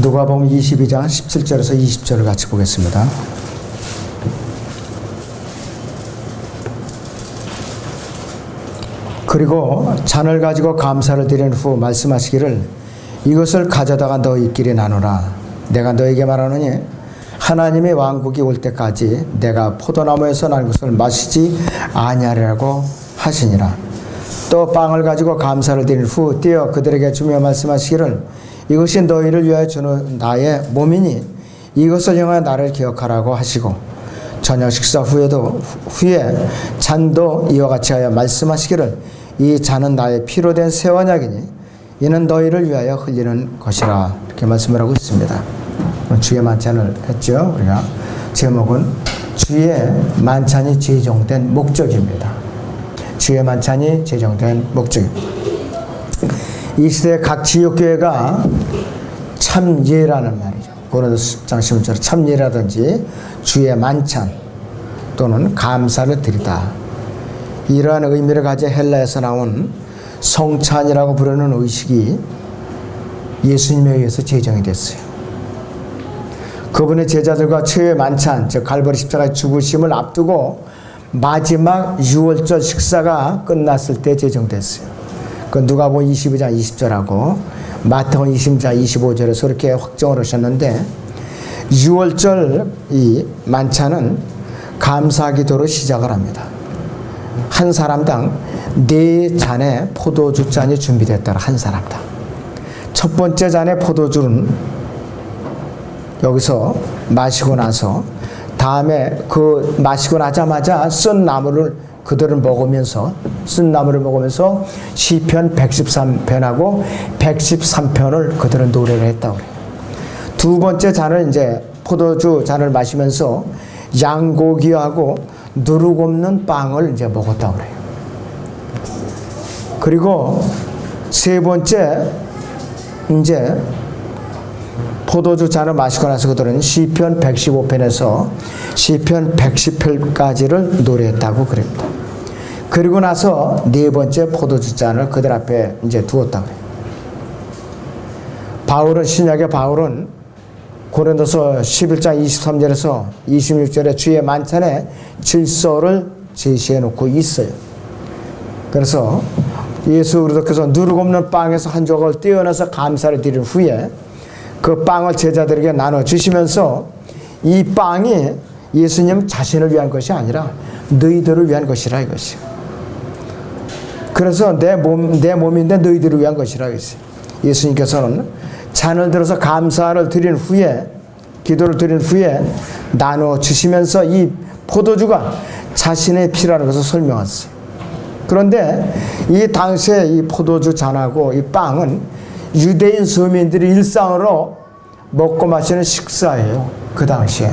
누가복음 22장 17절에서 20절을 같이 보겠습니다. 그리고 잔을 가지고 감사를 드린 후 말씀하시기를 이것을 가져다가 너희끼리 나누라. 내가 너희에게 말하노니 하나님의 왕국이 올 때까지 내가 포도나무에서 난 것을 마시지 아니하리라고 하시니라. 또 빵을 가지고 감사를 드린 후 떼어 그들에게 주며 말씀하시기를 이것이 너희를 위하여 주는 나의 몸이니 이것을 향하여 나를 기억하라고 하시고 저녁 식사 후에 잔도 이와 같이 하여 말씀하시기를 이 잔은 나의 피로 된 새 언약이니 이는 너희를 위하여 흘리는 것이라. 이렇게 말씀을 하고 있습니다. 주의 만찬을 했죠. 우리가 제목은 주의 만찬이 제정된 목적입니다. 주의 만찬이 제정된 목적입니다. 이 시대 각 지역교회가 참예라는 말이죠. 고린도서 10장 11절 참예라든지 주의 만찬 또는 감사를 드리다. 이러한 의미를 가진 헬라에서 나온 성찬이라고 부르는 의식이 예수님에 의해서 제정이 됐어요. 그분의 제자들과 최후의 만찬, 즉 갈보리 십자가의 죽으심을 앞두고 마지막 유월절 식사가 끝났을 때 제정됐어요. 그 누가복음 22장 20절하고 마태복음 20장 25절에서 그렇게 확정을 하셨는데 유월절 이 만찬은 감사기도로 시작을 합니다. 한 사람당 4잔의 포도주 잔이 준비됐다. 한 사람당. 첫 번째 잔의 포도주는 여기서 마시고 나서 다음에 그 마시고 나자마자 쓴 나무를 그들은 먹으면서 쓴 나무를 먹으면서 시편 113편하고 113편을 그들은 노래를 했다고 그래요. 두 번째 잔을 이제 포도주 잔을 마시면서 양고기하고 누룩 없는 빵을 이제 먹었다고 그래요. 그리고 세 번째 이제 포도주 잔을 마시고 나서 그들은 시편 115편에서 시편 110편까지를 노래했다고 그럽니다. 그리고 나서 네 번째 포도주 잔을 그들 앞에 이제 두었다고 그래요. 바울은 신약의 바울은 고린도서 11장 23절에서 26절에 주의 만찬의 질서를 제시해 놓고 있어요. 그래서 예수 그리스도께서 누룩 없는 빵에서 한 조각을 떼어내서 감사를 드린 후에 그 빵을 제자들에게 나눠주시면서 이 빵이 예수님 자신을 위한 것이 아니라 너희들을 위한 것이라 이것이요. 그래서 내 몸인데 너희들을 위한 것이라 이것이요. 예수님께서는 잔을 들어서 감사를 드린 후에 기도를 드린 후에 나눠주시면서 이 포도주가 자신의 피라는 것을 설명했어요. 그런데 이 당시에 이 포도주 잔하고 이 빵은 유대인 서민들이 일상으로 먹고 마시는 식사예요. 그 당시에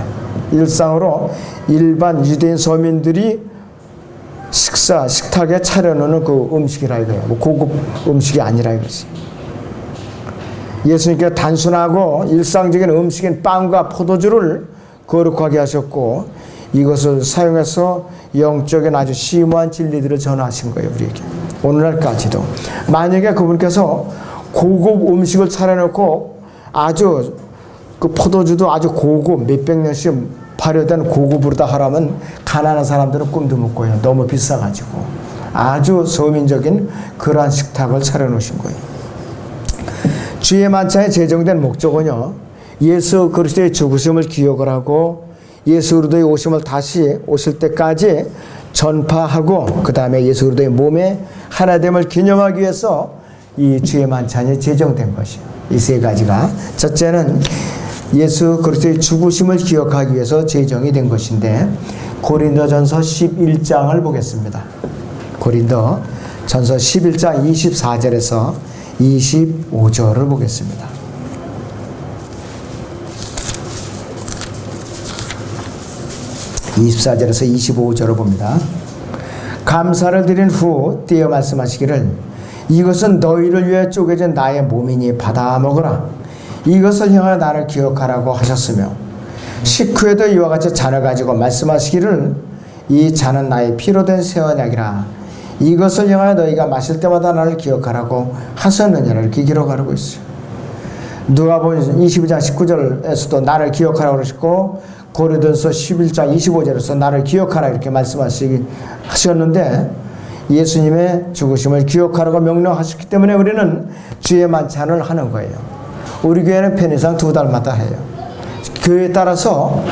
일상으로 일반 유대인 서민들이 식탁에 차려놓는 그 음식이라 이거예요. 뭐 고급 음식이 아니라 이거지. 예수님께서 단순하고 일상적인 음식인 빵과 포도주를 거룩하게 하셨고 이것을 사용해서 영적인 아주 심오한 진리들을 전하신 거예요. 우리에게 오늘날까지도. 만약에 그분께서 고급 음식을 차려놓고 아주 그 포도주도 아주 고급 몇백 년씩 발효된 고급으로다 하라면 가난한 사람들은 꿈도 못 꿔요. 너무 비싸가지고. 아주 서민적인 그러한 식탁을 차려놓으신 거예요. 주의 만찬에 제정된 목적은요, 예수 그리스도의 죽으심을 기억을 하고 예수 그리스도의 오심을 다시 오실 때까지 전파하고 그 다음에 예수 그리스도의 몸의 하나됨을 기념하기 위해서 이 주의 만찬이 제정된 것이에요. 이 세 가지가 첫째는 예수 그리스도의 죽으심을 기억하기 위해서 제정이 된 것인데 고린도전서 11장을 보겠습니다. 고린도전서 11장 24절에서 25절을 보겠습니다. (24절에서 25절을) 봅니다. 감사를 드린 후 떼어 말씀하시기를 이것은 너희를 위해 쪼개진 나의 몸이니 받아 먹으라. 이것을 향하여 나를 기억하라고 하셨으며 식후에도 이와 같이 잔을 가지고 말씀하시기를 이 잔은 나의 피로 된 새 언약이라. 이것을 향하여 너희가 마실 때마다 나를 기억하라고 하셨느니라. 이렇게 기록하고 있어요. 누가복음 22장 19절에서도 나를 기억하라고 그러시고 고린도전서 11장 25절에서 나를 기억하라 이렇게 말씀하셨는데 예수님의 죽으심을 기억하라고 명령하셨기 때문에 우리는 주의 만찬을 하는 거예요. 우리 교회는 편의상 2달마다 해요. 교회에 따라서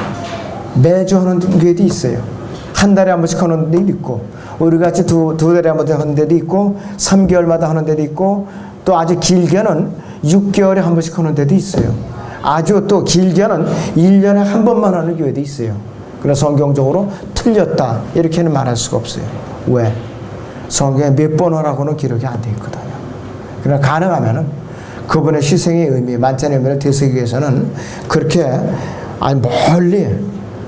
매주 하는 교회도 있어요. 한 달에 한 번씩 하는 데도 있고 우리같이 두 달에 한 번 하는 데도 있고 3개월마다 하는 데도 있고 또 아주 길게는 6개월에 한 번씩 하는 데도 있어요. 아주 또 길게는 1년에 한 번만 하는 교회도 있어요. 그래서 성경적으로 틀렸다 이렇게는 말할 수가 없어요. 왜? 성경에 몇 번 하라고는 기록이 안 돼 있거든요. 그러나 가능하면은 그분의 희생의 의미, 만찬의 의미를 되새기기 위해서는 그렇게 멀리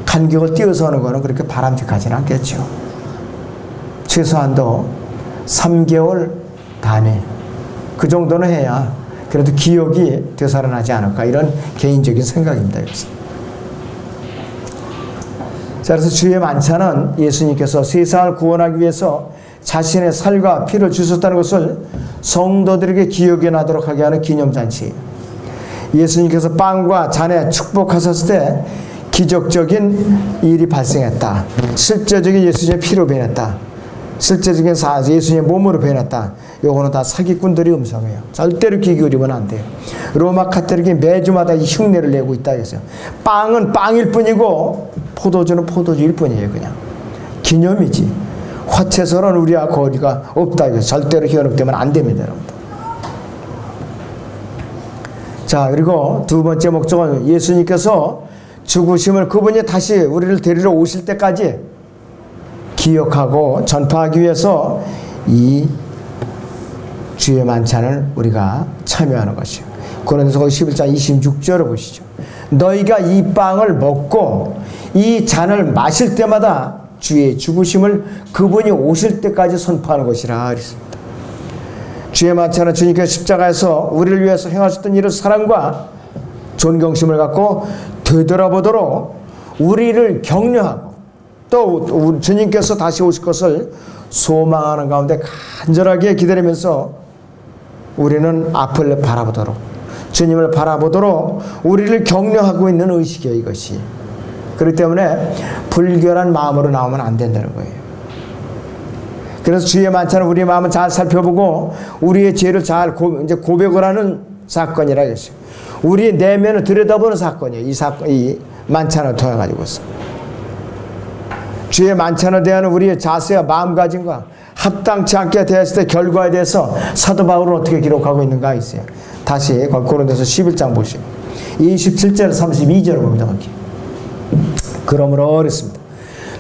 간격을 띄어서 하는 거는 그렇게 바람직하지는 않겠죠. 최소한도 3개월 단위 그 정도는 해야 그래도 기억이 되살아나지 않을까 이런 개인적인 생각입니다. 자, 그래서 주의 만찬은 예수님께서 세상을 구원하기 위해서 자신의 살과 피를 주셨다는 것을 성도들에게 기억에 나도록 하게 하는 기념잔치. 예수님께서 빵과 잔에 축복하셨을 때 기적적인 일이 발생했다. 실제적인 예수님의 피로 변했다. 실제적인 예수님의 몸으로 변했다. 요거는 다 사기꾼들이 음성이에요. 절대로 귀 기울이면 안 돼요. 로마 카톨릭이 매주마다 이 흉내를 내고 있다 했어요. 빵은 빵일 뿐이고 포도주는 포도주일 뿐이에요. 그냥 기념이지. 화채서는 우리와 거리가 없다. 이거 절대로 현혹되면 안 됩니다, 여러분들. 자, 그리고 두 번째 목적은 예수님께서 죽으심을 그분이 다시 우리를 데리러 오실 때까지 기억하고 전파하기 위해서 이 주의 만찬을 우리가 참여하는 것이요. 고린도서 11장 26절을 보시죠. 너희가 이 빵을 먹고 이 잔을 마실 때마다 주의 죽으심을 그분이 오실 때까지 선포하는 것이라 그랬습니다. 주의 만찬은 주님께서 십자가에서 우리를 위해서 행하셨던 이런 사랑과 존경심을 갖고 되돌아보도록 우리를 격려하고 또 주님께서 다시 오실 것을 소망하는 가운데 간절하게 기다리면서 우리는 앞을 바라보도록 주님을 바라보도록 우리를 격려하고 있는 의식이에요. 이것이. 그렇기 때문에 불결한 마음으로 나오면 안 된다는 거예요. 그래서 주의 만찬은 우리의 마음을 잘 살펴보고 우리의 죄를 잘 이제 고백을 하는 사건이라 했어요. 우리의 내면을 들여다보는 사건이에요. 이 만찬을 통해 가지고서 주의 만찬에 대한 우리의 자세와 마음가짐과 합당치 않게 대했을 때 결과에 대해서 사도 바울은 어떻게 기록하고 있는가 있어요. 다시 고린도서 11장 보시죠. 27절 32절을 봅니다. 거기. 그러므로 어렵습니다.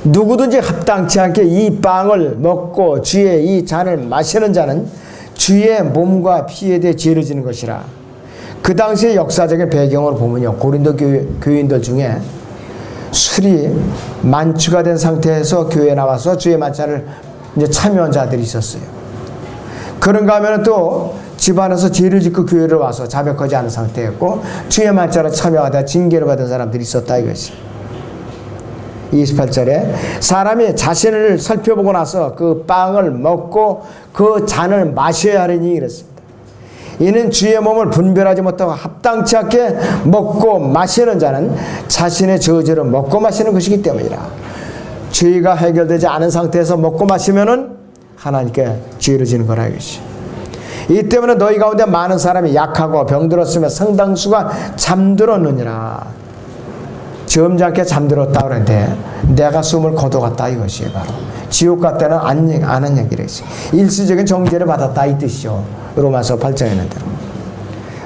누구든지 합당치 않게 이 빵을 먹고 주의 이 잔을 마시는 자는 주의 몸과 피에 대해 죄를 지는 것이라. 그 당시의 역사적인 배경을 보면요, 고린도 교인들 중에 술이 만취가 된 상태에서 교회에 나와서 주의 만찬을 이제 참여한 자들이 있었어요. 그런가 하면 또 집안에서 죄를 짓고 교회를 와서 자백하지 않은 상태였고 주의 만찬에 참여하다 징계를 받은 사람들이 있었다 이것이. 28절에 사람이 자신을 살펴보고 나서 그 빵을 먹고 그 잔을 마셔야 하리니 이랬습니다. 이는 주의 몸을 분별하지 못하고 합당치 않게 먹고 마시는 자는 자신의 저주를 먹고 마시는 것이기 때문이라. 죄가 해결되지 않은 상태에서 먹고 마시면은 하나님께 죄를 지는 거라 이것이. 이 때문에 너희 가운데 많은 사람이 약하고 병들었으며 상당수가 잠들었느니라. 점잖게 잠들었다 그러는데 내가 숨을 거둬갔다 이것이에요. 바로 지옥 갔다는 아는 얘기를 했어요. 일시적인 정죄를 받았다 이 뜻이죠. 로마서 8장에 있는 대로.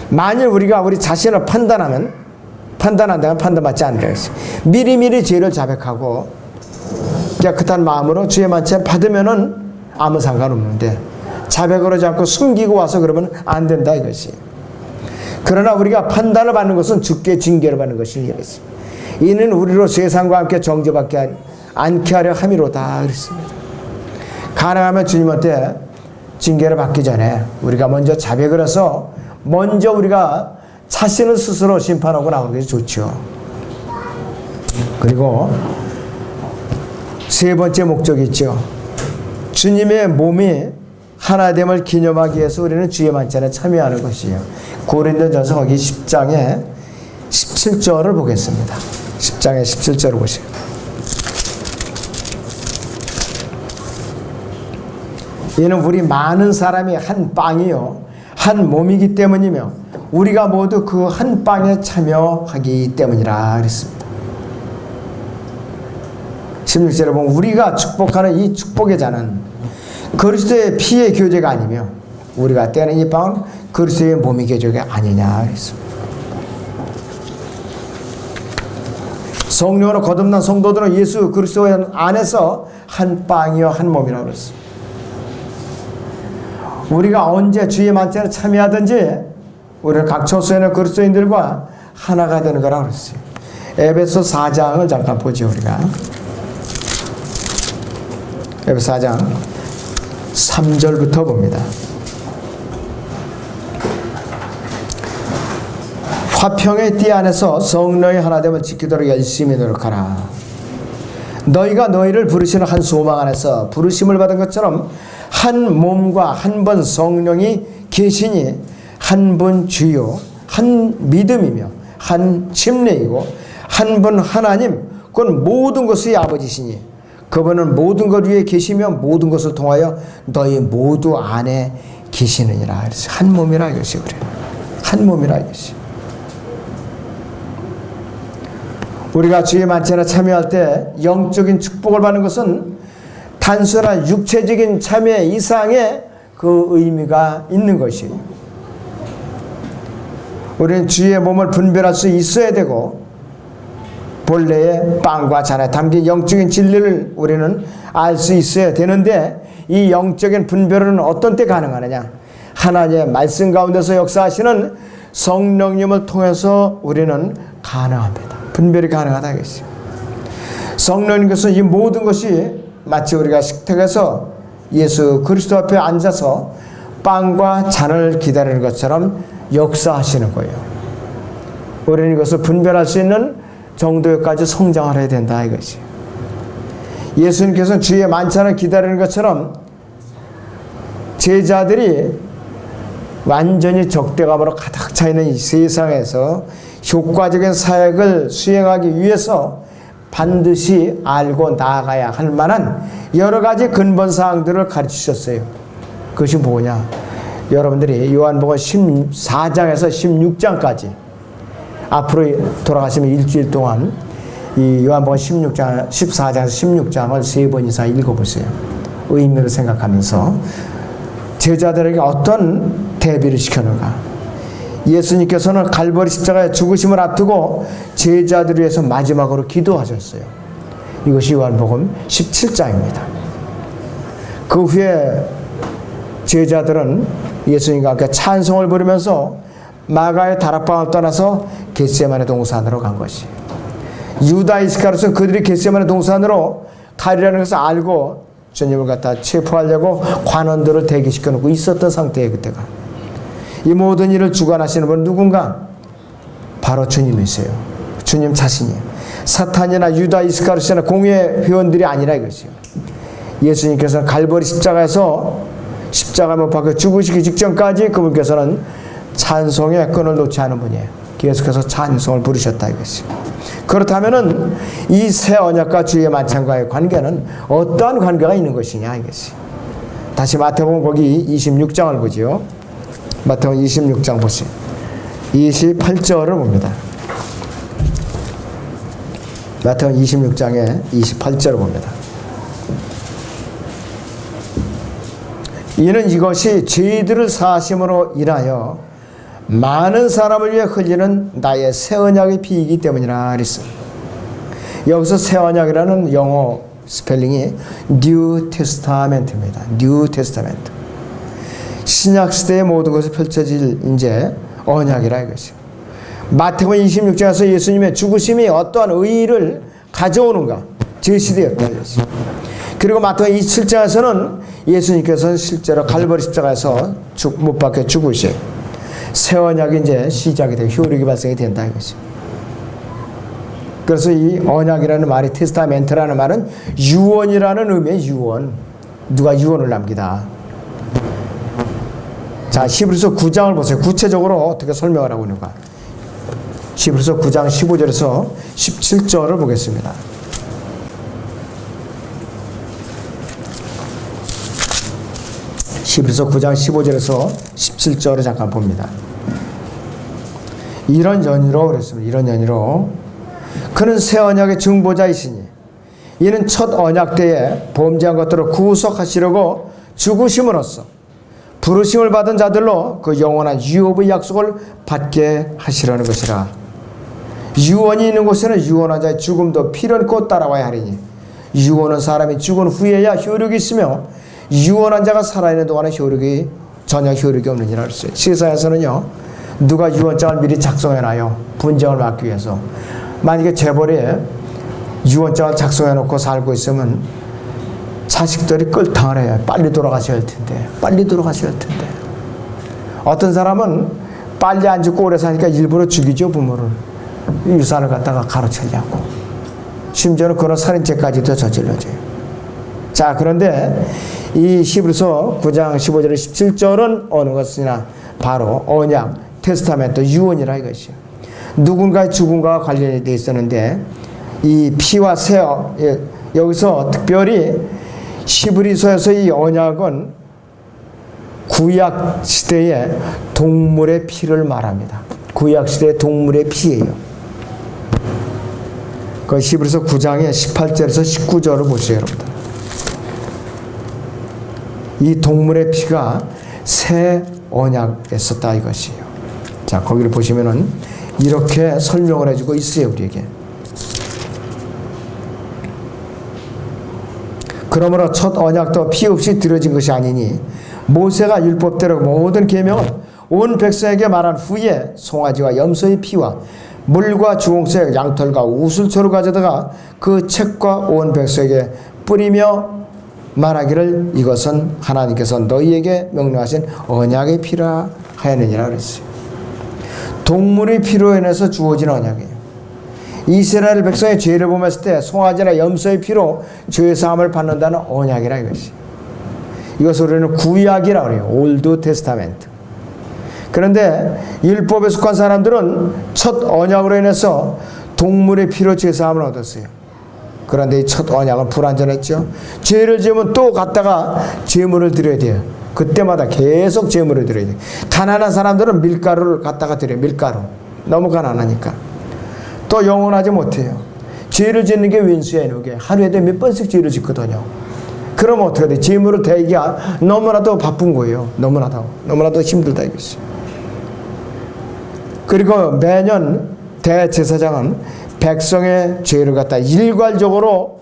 만일 우리가 우리 자신을 판단한다면 판단받지 않으려 했어요. 미리미리 죄를 자백하고 깨끗한 마음으로 주의 만찬 받으면은 아무 상관없는데 자백을 하지 않고 숨기고 와서 그러면 안 된다 이것이. 그러나 우리가 판단을 받는 것은 죽게 징계를 받는 것이 이랬어요. 이는 우리로 세상과 함께 정죄받지 않게 하려 함이로다 그랬습니다. 가능하면 주님한테 징계를 받기 전에 우리가 먼저 자백을 해서 먼저 우리가 자신을 스스로 심판하고 나오는 것이 좋죠. 그리고 세 번째 목적이 있죠. 주님의 몸이 하나됨을 기념하기 위해서 우리는 주의 만찬에 참여하는 것이에요. 고린도전서 거기 10장에 17절을 보겠습니다. 10장에 17절을 보세요. 이는 우리 많은 사람이 한 빵이요 한 몸이기 때문이며 우리가 모두 그 한 빵에 참여하기 때문이라 그랬습니다. 16절에 보면 우리가 축복하는 이 축복의 잔은 그리스도의 피의 교제가 아니며 우리가 떼는 이 빵은 그리스도의 몸의 교제가 아니냐 그랬습니다. 성령으로 거듭난 성도들은 예수 그리스도 안에서 한 빵이요 한 몸이라고 그랬습니다. 우리가 언제 주의 만찬에 참여하든지 우리는 각 처소에 있는 그리스도인들과 하나가 되는 거라고 그랬어요. 에베소 4장을 잠깐 보죠. 우리가 에베소 4장 3절부터 봅니다. 화평의 띠 안에서 성령의 하나됨을 지키도록 열심히 노력하라. 너희가 너희를 부르시는 한 소망 안에서 부르심을 받은 것처럼 한 몸과 한 번 성령이 계시니 한 분 주요 한 믿음이며 한 침례이고 한 분 하나님 그건 모든 것의 아버지시니 그분은 모든 것 위에 계시며 모든 것을 통하여 너희 모두 안에 계시느니라. 그래서 한 몸이라 이것이 그래요. 한 몸이라 이것이. 우리가 주의 만찬에 참여할 때 영적인 축복을 받는 것은 단순한 육체적인 참여 이상의 그 의미가 있는 것이에요. 우리는 주의 몸을 분별할 수 있어야 되고 본래의 빵과 잔에 담긴 영적인 진리를 우리는 알 수 있어야 되는데 이 영적인 분별은 어떤 때 가능하느냐? 하나님의 말씀 가운데서 역사하시는 성령님을 통해서 우리는 가능합니다. 분별이 가능하다 이것이요. 성령님께서 이 모든 것이 마치 우리가 식탁에서 예수 그리스도 앞에 앉아서 빵과 잔을 기다리는 것처럼 역사하시는 거예요. 우리는 이것을 분별할 수 있는 정도까지 성장을 해야 된다 이것이. 예수님께서는 주의 만찬을 기다리는 것처럼 제자들이 완전히 적대감으로 가득 차 있는 이 세상에서 효과적인 사역을 수행하기 위해서 반드시 알고 나아가야 할 만한 여러 가지 근본 사항들을 가르치셨어요. 그것이 뭐냐? 여러분들이 요한복음 14장에서 16장까지 앞으로 돌아가시면 일주일 동안 이 요한복음 14장에서 16장을 3번 이상 읽어보세요. 의미를 생각하면서 제자들에게 어떤 대비를 시켰는가? 예수님께서는 갈보리 십자가의 죽으심을 앞두고 제자들을 위해서 마지막으로 기도하셨어요. 이것이 요한복음 17장입니다. 그 후에 제자들은 예수님과 함께 찬송을 부르면서 마가의 다락방을 떠나서 겟세마네 동산으로 간 것이. 유다 이스카리ot은 그들이 겟세마네 동산으로 가리라는 것을 알고 주님을 갖다 체포하려고 관원들을 대기시켜 놓고 있었던 상태예요. 그때가. 이 모든 일을 주관하시는 분은 누군가? 바로 주님이세요. 주님 자신이에요. 사탄이나 유다 이스카리ot이나 공회 회원들이 아니라 이것이요. 예수님께서는 갈보리 십자가에서 십자가 못 박혀 죽으시기 직전까지 그분께서는 찬송의 끈을 놓지 않은 분이에요. 계속해서 찬송을 부르셨다 이것이. 그렇다면은 이 새 언약과 주의 만찬과의 관계는 어떠한 관계가 있는 것이냐 이것이. 다시 마태복음 거기 26장을 보지요. 마태복음 26장 보세요. 28절을 봅니다. 마태복음 26장에 28절을 봅니다. 이는 이것이 죄들을 사하심으로 인하여 많은 사람을 위해 흘리는 나의 새 언약의 피이기 때문이라 그랬어요. 여기서 새 언약이라는 영어 스펠링이 New Testament입니다. New Testament. 신약 시대의 모든 것이 펼쳐질 이제 언약이라 이것이. 마태복음 26장에서 예수님의 죽으심이 어떠한 의의를 가져오는가 제시되었다 이것이. 그리고 마태복음 27장에서는 예수님께서는 실제로 갈보리 십자가에서 못 박혀 죽으시. 새 언약이 이제 시작이 되고 효력이 발생이 된다 이것이. 그래서 이 언약이라는 말이 테스타멘트라는 말은 유언이라는 의미의 유언. 누가 유언을 남기다. 자, 히브리서 9장을 보세요. 구체적으로 어떻게 설명을 하고 있는가. 히브리서 9장 15절에서 17절을 보겠습니다. 히브리서 9장 15절에서 17절을 잠깐 봅니다. 이런 연유로 그랬습니다. 이런 연유로 그는 새 언약의 증보자이시니 이는 첫 언약 때에 범죄한 것들을 구속하시려고 죽으심으로써 부르심을 받은 자들로 그 영원한 유업의 약속을 받게 하시려는 것이라. 유언이 있는 곳에는 유언한 자의 죽음도 필연코 따라와야 하리니 유언은 사람이 죽은 후에야 효력이 있으며 유언한 자가 살아있는 동안에 전혀 효력이 없느니라 그랬어요. 시사에서는요, 누가 유언장을 미리 작성해놔요. 분쟁을 막기 위해서. 만약에 재벌이 유언장을 작성해놓고 살고 있으면 자식들이 끌당을 해요. 빨리 돌아가셔야 할 텐데. 빨리 돌아가셔야 할 텐데. 어떤 사람은 빨리 안 죽고 오래 사니까 일부러 죽이죠, 부모를. 유산을 갖다가 가로채려고. 심지어는 그런 살인죄까지도 저질러져요. 자, 그런데 이 히브리서 9장 15절에 17절은 어느 것이냐, 바로 언약, 테스타멘트, 유언이라 이것이요. 누군가의 죽음과 관련이 되어 있었는데 이 피와 세어, 여기서 특별히 히브리서에서 이 언약은 구약 시대의 동물의 피를 말합니다. 구약 시대의 동물의 피예요. 그 히브리서 9장의 18절에서 19절을 보세요, 여러분들. 이 동물의 피가 새 언약에 썼다 이것이에요. 자, 거기를 보시면은 이렇게 설명을 해주고 있어요, 우리에게. 그러므로 첫 언약도 피 없이 드려진 것이 아니니 모세가 율법대로 모든 계명을 온 백성에게 말한 후에 송아지와 염소의 피와 물과 주홍색 양털과 우슬초를 가져다가 그 책과 온 백성에게 뿌리며 말하기를 이것은 하나님께서 너희에게 명령하신 언약의 피라 하였느니라 그랬어요. 동물의 피로 인해서 주어진 언약이에요. 이스라엘 백성의 죄를 범했을 때 송아지나 염소의 피로 죄사함을 받는다는 언약이라 이것이. 이것을 우리는 구약이라고 해요. 올드 테스타멘트. 그런데 율법에 속한 사람들은 첫 언약으로 인해서 동물의 피로 죄사함을 얻었어요. 그런데 이 첫 언약은 불완전했죠. 죄를 지으면 또 갔다가 제물을 드려야 돼요. 그때마다 계속 제물을 드려야 돼요. 가난한 사람들은 밀가루를 갖다가 드려요. 밀가루. 너무 가난하니까. 또 영원하지 못해요. 죄를 짓는 게 윈수예요. 이게 하루에도 몇 번씩 죄를 짓거든요. 그러면 어떻게 돼? 제물을 대기가 너무나도 바쁜 거예요. 너무나도 힘들다 이것이. 그리고 매년 대제사장은 백성의 죄를 갖다 일괄적으로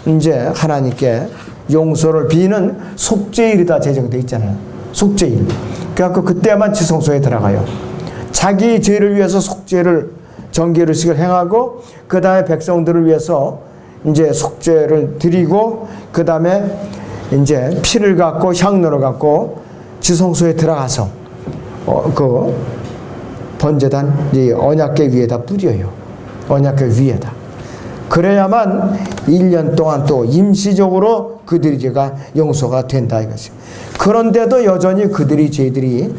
이제 하나님께 용서를 비는 속죄일이다 제정되어 있잖아요. 속죄일. 그래갖고 그때만 지성소에 들어가요. 자기 죄를 위해서 속죄를 정결의식을 행하고 그 다음에 백성들을 위해서 이제 속죄를 드리고 그 다음에 이제 피를 갖고 향로를 갖고 지성소에 들어가서 그 번제단 이 언약궤 위에다 뿌려요. 언약궤 위에다. 그래야만 1년 동안 또 임시적으로 그들의 죄가 용서가 된다 이것이. 그런데도 여전히 그들의 죄들이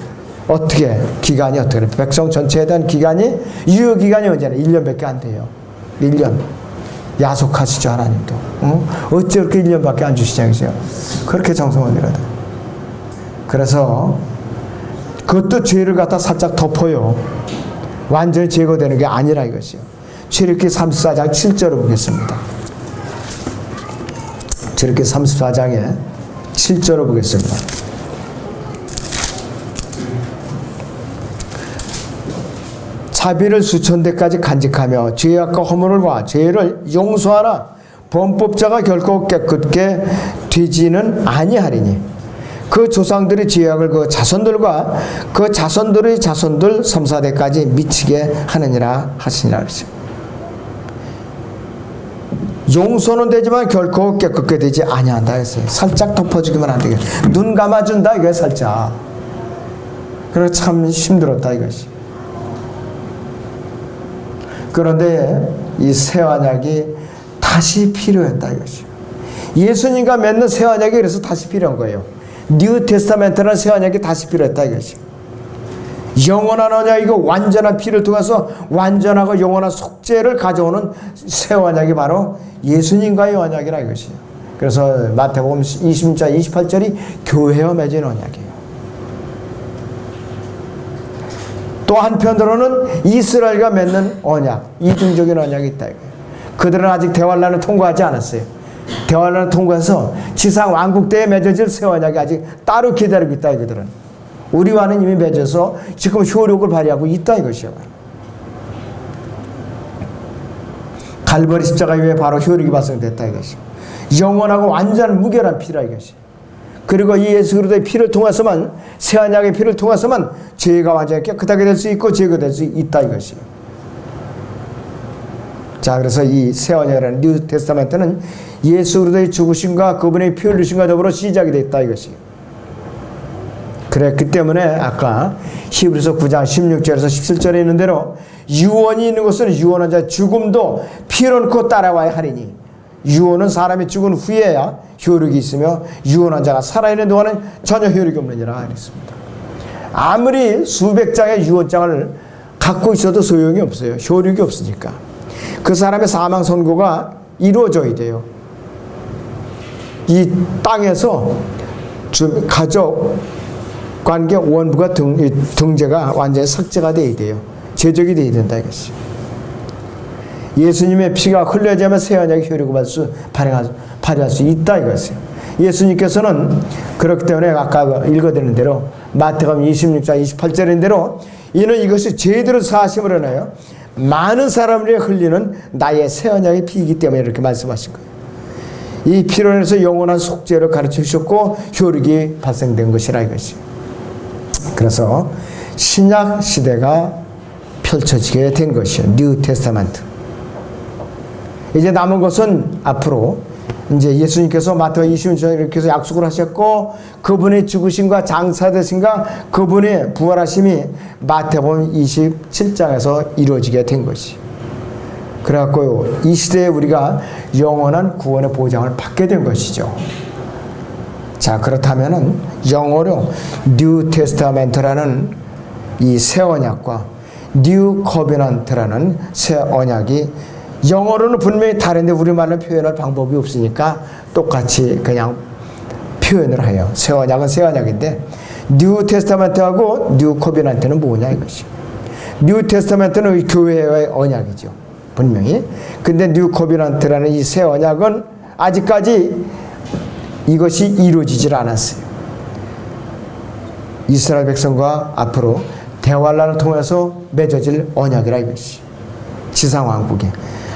어떻게 기간이 어떻게 백성 전체에 대한 기간이 유효 기간이 언제나 1년밖에 안 돼요. 1년. 야속하시죠 하나님도. 어째 그렇게 1년밖에 안 주시냐고요. 그렇게 정성을 들여다. 그래서 그것도 죄를 갖다 살짝 덮어요. 완전히 제거되는 게 아니라 이것이요. 출애굽기 34장 7절을 보겠습니다. 출애굽기 34장의 7절을 보겠습니다. 자비를 수천 대까지 간직하며 죄악과 허물과 죄를 용서하나 범법자가 결코 깨끗게 되지는 아니하리니 그 조상들의 죄악을 그 자손들과 그 자손들의 자손들 3,4대까지 미치게 하느니라 하시니라 그랬어요. 용서는 되지만 결코 깨끗게 되지 아니한다 했어요. 살짝 덮어주기만 안 되게. 눈 감아준다 이게 살짝. 그래서 참 힘들었다 이것이. 그런데 이 새 언약이 다시 필요했다 이것이. 예수님과 맺는 새 언약이 그래서 다시 필요한 거예요. 뉴 테스타멘트라는 새 언약이 다시 필요했다 이것이. 영원한 언약이고 완전한 피를 통해서 완전하고 영원한 속죄를 가져오는 새 언약이 바로 예수님과의 언약이라 이것이에요. 그래서 마태복음 26장 28절이 교회와 맺은 언약이에요. 또 한편으로는 이스라엘과 맺는 언약, 이중적인 언약이 있다 이거예요. 그들은 아직 대환란을 통과하지 않았어요. 대환란을 통과해서 지상 왕국 때에 맺어질 새 언약이 아직 따로 기다리고 있다 이거들은. 우리와는 이미 맺어서 지금 효력을 발휘하고 있다 이것이요. 갈보리 십자가 이후에 바로 효력이 발생됐다 이것이. 영원하고 완전 무결한 피라 이것이. 그리고 이 예수 그리스도의 피를 통해서만, 새 언약의 피를 통해서만 죄가 완전히 깨끗하게 될 수 있고 제거될 수 있다 이것이요. 자, 그래서 이 새 언약이라는 뉴 테스타멘트는 예수 그리스도의 죽으심과 그분의 피 흘리심과 더불어 시작이 됐다 이것이요. 그랬기 때문에 아까 히브리서 9장 16절에서 17절에 있는 대로 유언이 있는 것은 유언한 자의 죽음도 피놓고 따라와야 하리니, 유언은 사람이 죽은 후에야 효력이 있으며 유언한 자가 살아있는 동안은 전혀 효력이 없느니라 그랬습니다. 아무리 수백 장의 유언장을 갖고 있어도 소용이 없어요. 효력이 없으니까. 그 사람의 사망 선고가 이루어져야 돼요. 이 땅에서 가족 관계 원부가 등재가 완전히 삭제가 돼야 돼요. 제적이 돼야 된다 이것이. 예수님의 피가 흘려지면 새 언약의 효력을 발휘할 수 있다 이것이에요. 예수님께서는 그렇기 때문에 아까 읽어드린 대로 마태복음 26장 28절인 대로 이는 이것이 제대로 사심을 하나요? 많은 사람들이 흘리는 나의 새 언약의 피이기 때문에 이렇게 말씀하신 거예요. 이 피로 인해서 영원한 속죄를 가르쳐 주셨고 효력이 발생된 것이라 이것이. 그래서 신약 시대가 펼쳐지게 된 것이에요. 뉴 테스타멘트. 이제 남은 것은 앞으로 이제 예수님께서 마태복음 26장에 이렇게 해서 약속을 하셨고 그분의 죽으심과 장사되심과 그분의 부활하심이 마태복음 27장에서 이루어지게 된 것이. 그래갖고 이 시대에 우리가 영원한 구원의 보장을 받게 된 것이죠. 자, 그렇다면은 영어로 뉴 테스타멘트라는 이 새 언약과 뉴 커비넌트라는 새 언약이 영어로는 분명히 다른데 우리말로 표현할 방법이 없으니까 똑같이 그냥 표현을 해요. 새 언약은 새 언약인데 뉴 테스타멘트하고 뉴 커비넌트는 뭐냐 이것이. 뉴 테스타멘트는 교회의 언약이죠. 분명히. 근데 뉴 커비넌트라는 이 새 언약은 아직까지 이것이 이루어지질 않았어요. 이스라엘 백성과 앞으로 대환란을 통해서 맺어질 언약이라 이것이. 지상왕국에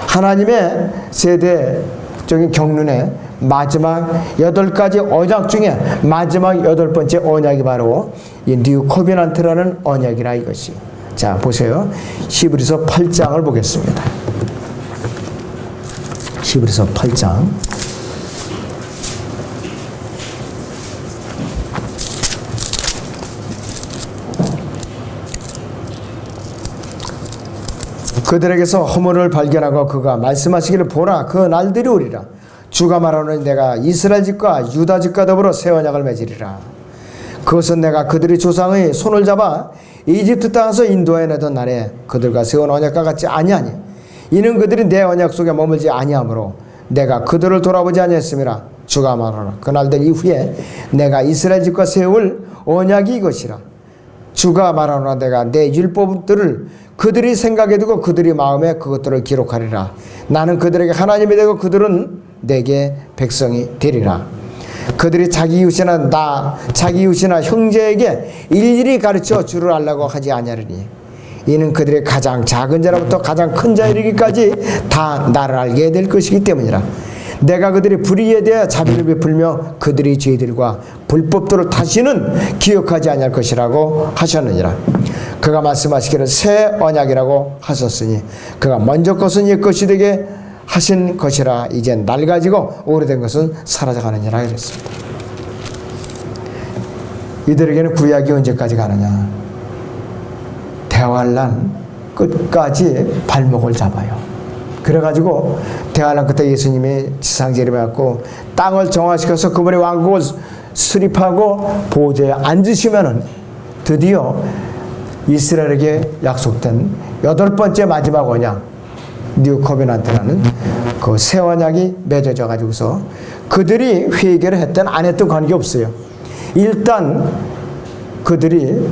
하나님의 세대적인 경륜의 마지막 8가지 언약 중에 마지막 8번째 언약이 바로 이 뉴 커비넌트라는 언약이라 이것이. 자, 보세요. 히브리서 8장을 보겠습니다. 히브리서 8장. 그들에게서 허물을 발견하고 그가 말씀하시기를 보라 그 날들이 오리라. 주가 말하노니 내가 이스라엘 집과 유다 집과 더불어 새 언약을 맺으리라. 그것은 내가 그들의 조상의 손을 잡아 이집트 땅에서 인도해 내던 날에 그들과 세운 언약과 같지 아니하니 이는 그들이 내 언약 속에 머물지 아니하므로 내가 그들을 돌아보지 아니했음이라. 주가 말하노라 그 날들 이후에 내가 이스라엘 집과 세울 언약이 이것이라. 주가 말하노라 내가 내 율법들을 그들이 생각에 두고 그들이 마음에 그것들을 기록하리라. 나는 그들에게 하나님이 되고 그들은 내게 백성이 되리라. 그들이 자기 이웃이나 형제에게 일일이 가르쳐 주를 알라고 하지 아니하리니 이는 그들의 가장 작은 자로부터 가장 큰 자에 이르기까지 다 나를 알게 될 것이기 때문이라. 내가 그들의 불의에 대해 자비를 베풀며 그들의 죄들과 불법들을 다시는 기억하지 아니할 것이라고 하셨느니라. 그가 말씀하시기를 새 언약이라고 하셨으니 그가 먼저 것은 옛 것이 되게 하신 것이라. 이제 낡아지고 오래된 것은 사라져가느니라 이랬습니다. 이들에게는 구약이 언제까지 가느냐. 대환란 끝까지 발목을 잡아요. 그래가지고 대환란 끝에 예수님이 지상재림해갖고 땅을 정화시켜서 그분의 왕국을 수립하고 보좌에 앉으시면은 드디어 이스라엘에게 약속된 8번째 마지막 언약 뉴 커비넌트라는 그 새 언약이 맺어져 가지고서 그들이 회개를 했든 안 했든 관계없어요. 일단 그들이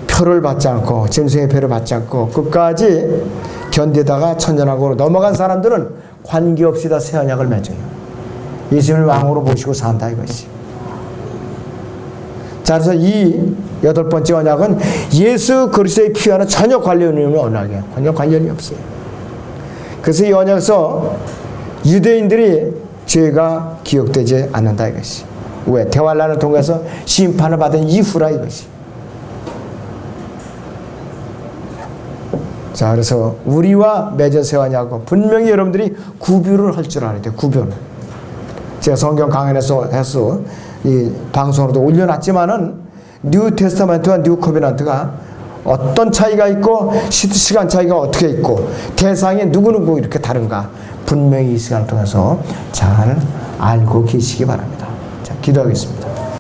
표를 받지 않고 짐승의 표를 받지 않고 끝까지 견디다가 천년왕국으로 넘어간 사람들은 관계없이 다 새 언약을 맺어요. 예수님을 왕으로 모시고 산다 이것이. 자, 그래서 이 8번째 언약은 예수 그리스도의 피와는 전혀 관련이 없는 언약이에요. 전혀 관련이 없어요. 그래서 이 언약에서 유대인들이 죄가 기억되지 않는다 이것이. 왜? 대환란을 통해서 심판을 받은 이후라 이것이. 자, 그래서 우리와 맺은 새 언약은 분명히 여러분들이 구별을 할 줄 알아야 돼요. 구별을. 제가 성경 강연에서 이 방송으로도 올려놨지만은 뉴 테스타멘트와 뉴 커비넌트가 어떤 차이가 있고 시간 차이가 어떻게 있고 대상이 누구누구 이렇게 다른가 분명히 이 시간을 통해서 잘 알고 계시기 바랍니다. 자, 기도하겠습니다.